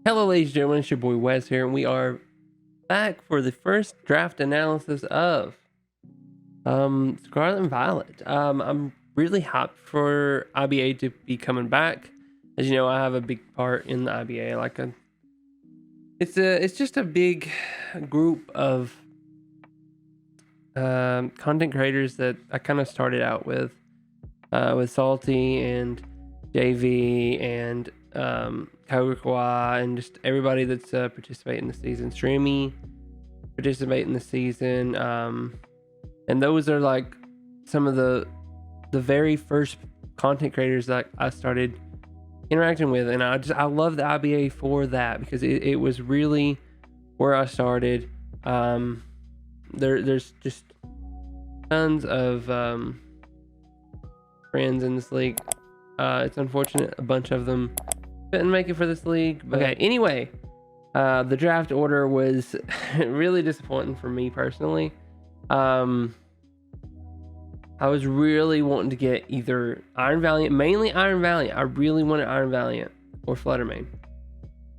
Hello ladies and gentlemen, it's your boy Wes here, and we are back for the first draft analysis of Scarlet and Violet. I'm really hyped for IBA to be coming back. As you know, I have a big part in the IBA. It's just a big group of content creators that I kind of started out with Salty and JV and Kawakawa and just everybody that's participating in the season. Streamy participate in the season, and those are like some of the very first content creators that I started interacting with, and I love the IBA for that because it was really where I started. There's just tons of friends in this league. It's unfortunate a bunch of them couldn't make it for this league, but okay, anyway, the draft order was really disappointing for me personally. I was really wanting to get either Iron Valiant, mainly Iron Valiant. I really wanted Iron Valiant or Fluttermane.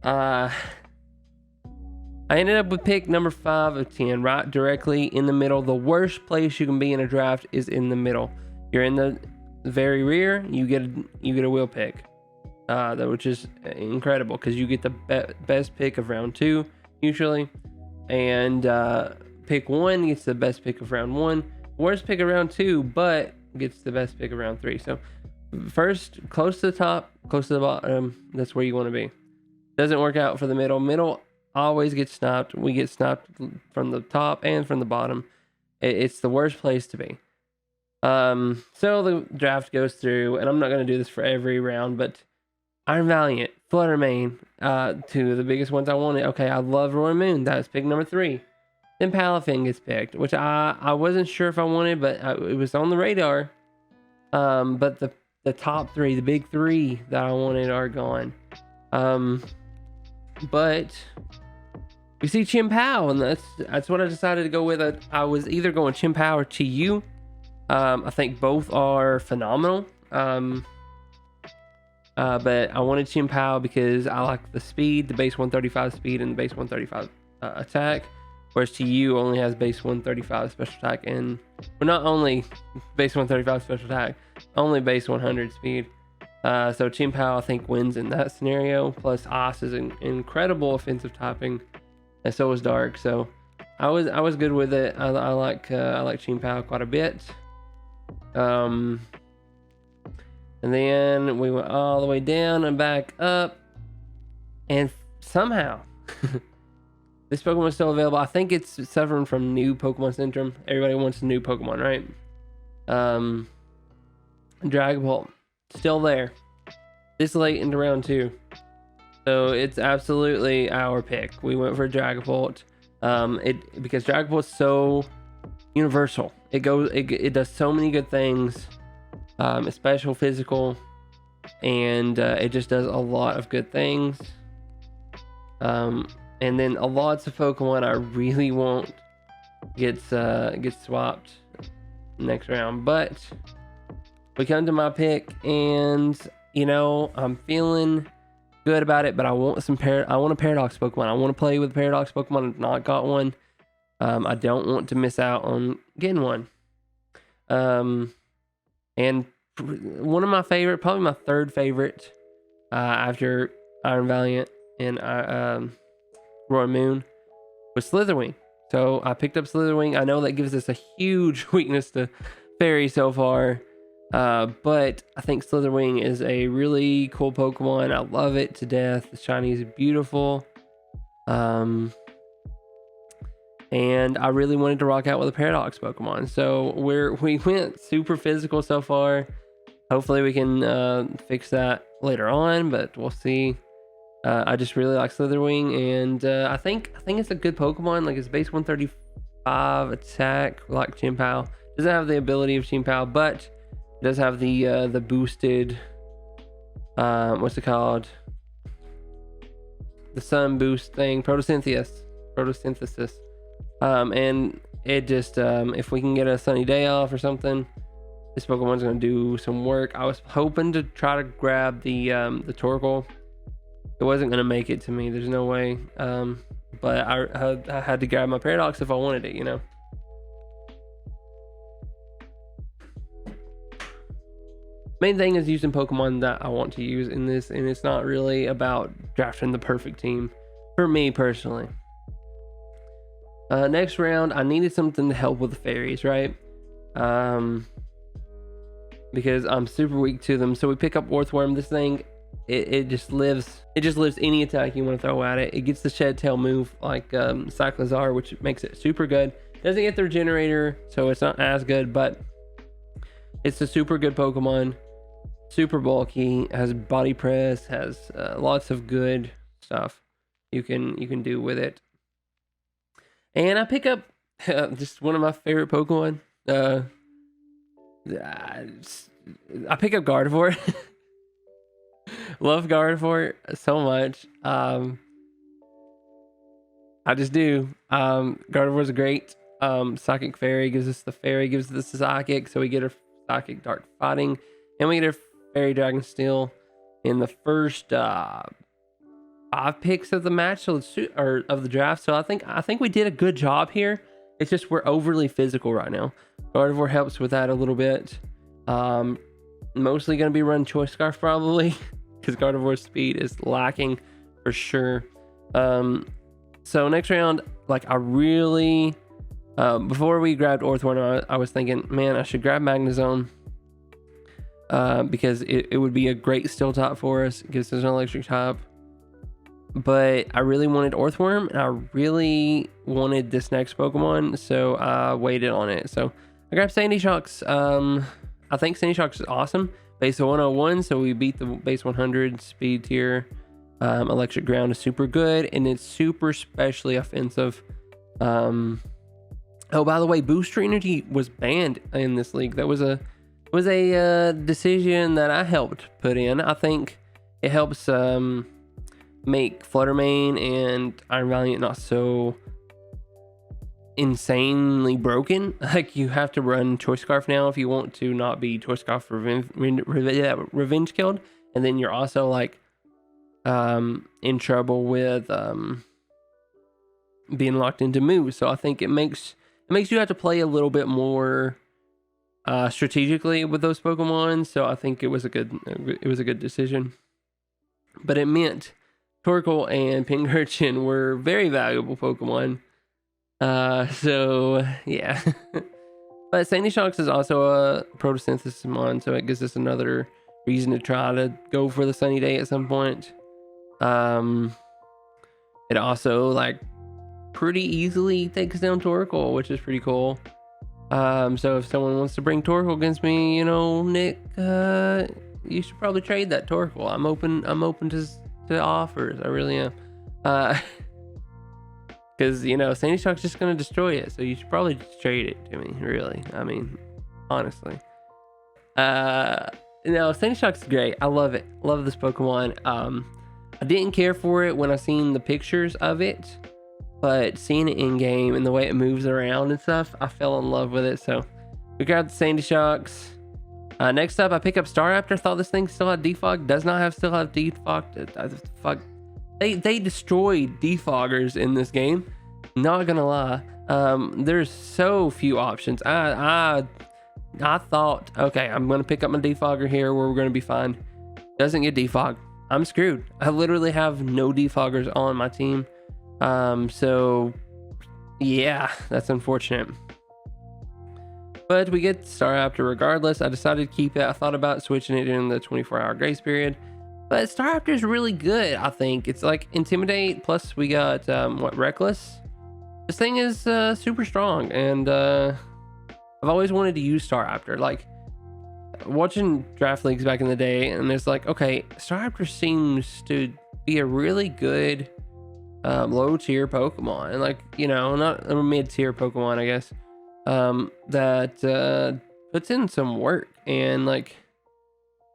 I ended up with pick number 5 of 10, right directly in the middle. The worst place you can be in a draft is in the middle. You're in the very rear, you get a wheel pick, which is incredible because you get the best pick of round 2 usually, and pick 1 gets the best pick of round 1, worst pick of round 2, but gets the best pick of round 3. So first, close to the top, close to the bottom, that's where you want to be. Doesn't work out for the middle. Middle always gets sniped. We get sniped from the top and from the bottom. It's the worst place to be. So the draft goes through, and I'm not going to do this for every round, but Iron Valiant, Fluttermane, two of the biggest ones I wanted. Okay, I love Roaring Moon. That was pick number 3. Then Palafin gets picked, which I wasn't sure if I wanted, but it was on the radar. But the top 3, the big 3 that I wanted are gone. But we see Chien-Pao, and that's what I decided to go with. I was either going Chien-Pao or Chi-Yu. I think both are phenomenal. But I wanted Chien-Pao because I like the speed, the base 135 speed and the base 135 attack. Whereas Chi-Yu only has base 135 special attack and, well, not only base 135 special attack, only base 100 speed. So Chien-Pao I think wins in that scenario. Plus Ice is an incredible offensive typing, and so is Dark. So I was good with it. I like Chien-Pao quite a bit. And then we went all the way down and back up, and somehow this Pokemon is still available. I think it's suffering from new Pokemon syndrome. Everybody wants a new Pokemon, right? Dragapult still there this late into round 2, so it's absolutely our pick. We went for Dragapult, because Dragapult's so universal. It does so many good things. It's special, physical, and it just does a lot of good things. And then lots of Pokemon I really want gets swapped next round. But we come to my pick, and you know, I'm feeling good about it. But I want a Paradox Pokemon. I want to play with a Paradox Pokemon. I've not got one. I don't want to miss out on getting one. And one of my favorite, probably my third favorite, after Iron Valiant and Roaring Moon, was Slitherwing. So I picked up Slitherwing. I know that gives us a huge weakness to Fairy so far, but I think Slitherwing is a really cool Pokemon. I love it to death. The shiny is beautiful. And I really wanted to rock out with a Paradox Pokemon. So we went super physical so far. Hopefully we can fix that later on, but we'll see. I just really like Slitherwing, and I think it's a good Pokemon. Like, it's base 135 attack, like Chien-Pao. Doesn't have the ability of Chien-Pao, but it does have the boosted, what's it called? The sun boost thing, photosynthesis. And it just, if we can get a sunny day off or something, this Pokemon's gonna do some work. I was hoping to try to grab the Torkoal. It wasn't going to make it to me. There's no way. But I had to grab my Paradox if I wanted it, you know. Main thing is using Pokemon that I want to use in this, and it's not really about drafting the perfect team for me personally. Next round, I needed something to help with the fairies, right? Because I'm super weak to them. So we pick up Orthworm. This thing, it just lives any attack you want to throw at it. It gets the Shed Tail move like Cyclizar, which makes it super good. Doesn't get the Regenerator, so it's not as good, but it's a super good Pokemon. Super bulky, has body press, has lots of good stuff you can do with it. And I pick up just one of my favorite Pokemon. I pick up Gardevoir. Love Gardevoir so much. I just do. Gardevoir's great. Psychic Fairy gives us the Fairy, gives us the Psychic, so we get a Psychic Dark Fighting, and we get a Fairy Dragon Steel in the first 5 picks of the match, or of the draft. So I think we did a good job here. It's just we're overly physical right now. Gardevoir helps with that a little bit. Mostly going to be running Choice Scarf probably, because Gardevoir's speed is lacking for sure. So next round, like I really, before we grabbed Orthworm, I was thinking, man, I should grab Magnezone. Because it would be a great Steel type for us. It gives us an electric type. But I really wanted Orthworm, and I really wanted this next Pokemon, so I waited on it. So I grabbed Sandy Shocks. I think Sandy Shocks is awesome. Base of 101, so we beat the base 100 speed tier. Electric Ground is super good, and it's super specially offensive. Oh, by the way, Booster Energy was banned in this league. That was a decision that I helped put in. I think it helps make Fluttermane and Iron Valiant not so insanely broken. Like, you have to run Choice Scarf now if you want to not be Choice Scarf revenge killed, and then you're also like in trouble with being locked into moves. So I think it makes you have to play a little bit more strategically with those Pokemon. So I think it was a good decision. But it meant Torkoal and Pinkerton were very valuable Pokemon. So yeah. But Sandy Shocks is also a Photosynthesis Mon, so it gives us another reason to try to go for the Sunny Day at some point. It also like pretty easily takes down Torkoal, which is pretty cool. So if someone wants to bring Torkoal against me, you know, Nick, you should probably trade that Torkoal. I'm open to offers. I really am. Because, you know, Sandy Shock's just going to destroy it. So you should probably just trade it to me, really. I mean, honestly. No, Sandy Shock's great. I love it. Love this Pokemon. I didn't care for it when I seen the pictures of it. But seeing it in game and the way it moves around and stuff, I fell in love with it. So we grabbed the Sandy Shocks. Next up, I pick up Staraptor. Thought this thing still had defog. Does not still have defog. Fuck. They destroyed defoggers in this game. Not gonna lie. There's so few options. I thought, okay, I'm gonna pick up my defogger here where we're gonna be fine. Doesn't get defogged. I'm screwed. I literally have no defoggers on my team. So yeah, that's unfortunate. But we get Staraptor regardless. I decided to keep it. I thought about switching it in the 24-hour grace period. But Staraptor is really good, I think. It's like Intimidate, plus we got, Reckless. This thing is super strong, and I've always wanted to use Staraptor. Like, watching draft leagues back in the day, and it's like, okay, Staraptor seems to be a really good low-tier Pokemon. And, like, you know, not a mid-tier Pokemon, I guess. That puts in some work, and like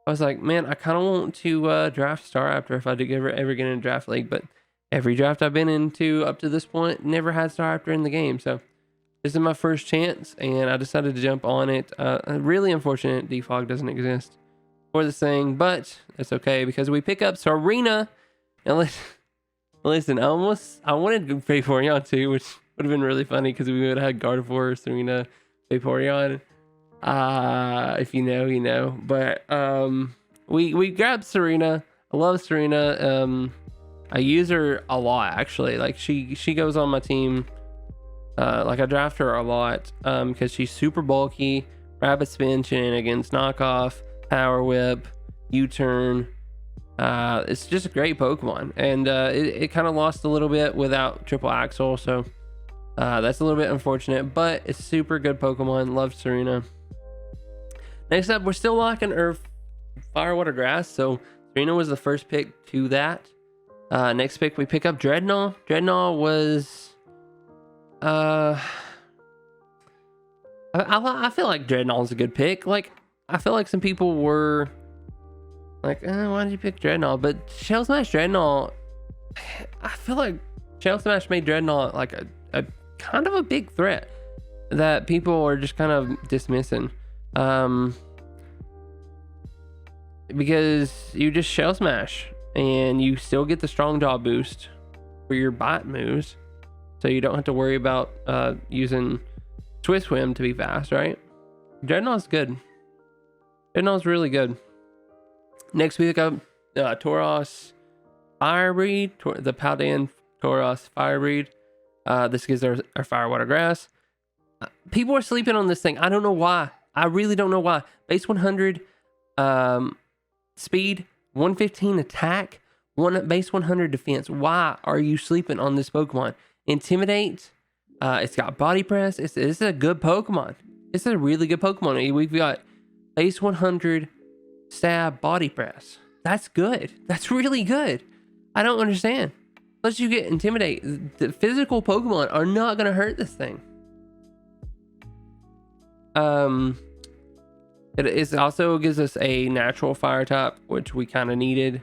I was like, man, I kind of want to draft Staraptor if I do ever get in a draft league, but every draft I've been into up to this point never had Staraptor in the game. So this is my first chance, and I decided to jump on it. Really unfortunate defog doesn't exist for this thing, but it's okay because we pick up Serena, And listen, I wanted Vaporeon too, which would have been really funny because we would have had Gardevoir, Serena, Vaporeon. If you know, you know. But we grabbed Serena. I love Serena. I use her a lot actually. Like she goes on my team. Like I draft her a lot because she's super bulky, rapid spin shenanigans, knockoff, power whip, U-turn. It's just a great Pokemon, and it kind of lost a little bit without Triple Axel, so that's a little bit unfortunate, but it's super good Pokemon. Love Serena. Next up, we're still locking Earth, Fire, Water, Grass, so Serena was the first pick to that. Next pick, we pick up Dreadnought. Dreadnought was I feel like Dreadnought's a good pick. Like I feel like some people were like, why did you pick Dreadnought? But Shell Smash Dreadnought, I feel like Shell Smash made Dreadnought like a kind of a big threat that people are just kind of dismissing. Because you just Shell Smash and you still get the Strong Jaw boost for your bot moves. So you don't have to worry about using Swift Swim to be fast, right? Dreadnought's good. Dreadnought's really good. Next we pick up Tauros Fire Breed, the Paldean Tauros Fire Breed. This gives our Fire, Water, Grass. People are sleeping on this thing. I don't know why. I really don't know why. Base 100 speed, 115 attack, base 100 defense. Why are you sleeping on this Pokemon? Intimidate. It's got Body Press. It's a good Pokemon. It's a really good Pokemon. We've got base 100 stab, Body Press. That's good. That's really good. I don't understand. Unless you get Intimidate, the physical Pokemon are not going to hurt this thing. It also gives us a natural fire type, which we kind of needed.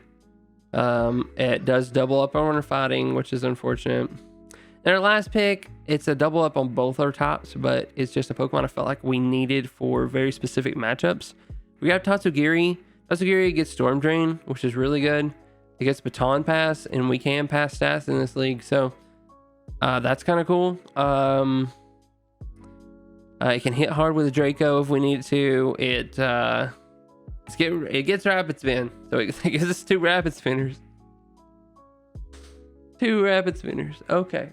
It does double up on our fighting, which is unfortunate. And our last pick, it's a double up on both our tops, but it's just a Pokemon I felt like we needed for very specific matchups. We got Tatsugiri. Tatsugiri gets Storm Drain, which is really good. It gets Baton Pass, and we can pass stats in this league, so that's kind of cool. It can hit hard with a Draco if we need to. It gets Rapid Spin, so it gives us 2 Rapid Spinners. 2 Rapid Spinners. Okay.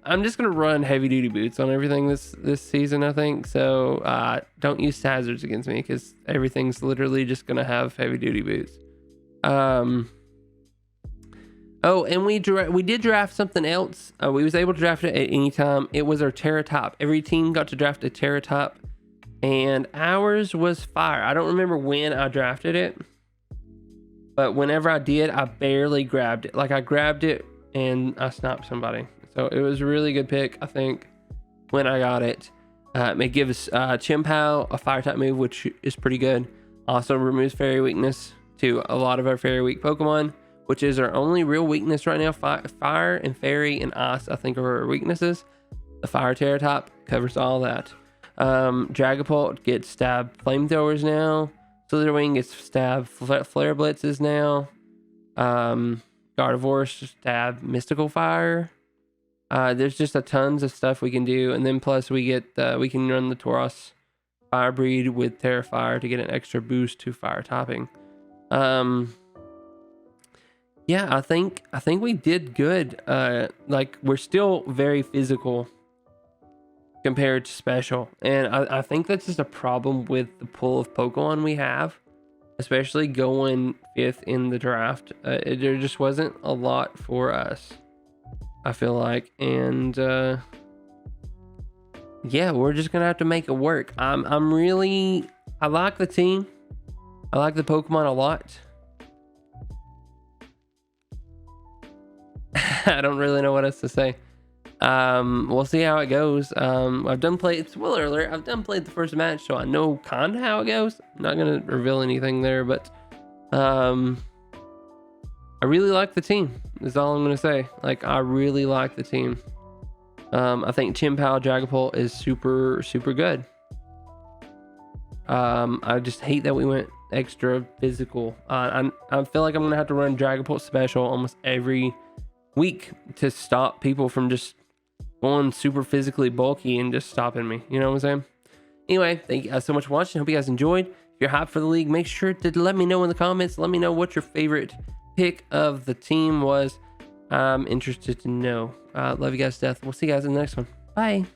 I'm just gonna run heavy duty boots on everything this season, I think. So don't use hazards against me because everything's literally just gonna have heavy duty boots. Oh, and we did draft something else. We was able to draft it at any time. It was our Terra Top. Every team got to draft a Terra Top, and ours was Fire. I don't remember when I drafted it, but whenever I did, I barely grabbed it. Like I grabbed it and I sniped somebody. So it was a really good pick, I think, when I got it. It gives Chimpao a fire type move, which is pretty good. Also removes fairy weakness to a lot of our fairy weak Pokemon, which is our only real weakness right now. Fire and fairy and ice, I think, are our weaknesses. The fire Terra type covers all that. Dragapult gets stab flamethrowers now. Slitherwing gets stab flare blitzes now. Gardevoir stab mystical fire. There's just a tons of stuff we can do, and then plus we can run the Tauros Fire Breed with Terra Fire to get an extra boost to fire topping. Yeah, I think we did good. Like we're still very physical compared to special, and I think that's just a problem with the pool of Pokemon we have, especially going 5th in the draft. There just wasn't a lot for us, I feel like, and yeah, we're just gonna have to make it work. I like the team. I like the Pokemon a lot. I don't really know what else to say. We'll see how it goes. Spoiler alert, I've done played the first match, so I know kinda how it goes. I'm not gonna reveal anything there, but I really like the team, is all I'm gonna say. Like, I really like the team. I think Chimpao Dragapult is super, super good. I just hate that we went extra physical. I feel like I'm gonna have to run Dragapult special almost every week to stop people from just going super physically bulky and just stopping me. You know what I'm saying? Anyway, thank you guys so much for watching. Hope you guys enjoyed. If you're hyped for the league, make sure to let me know in the comments. Let me know what your favorite pick of the team was. I'm interested to know. Love you guys to death. We'll see you guys in the next one. Bye.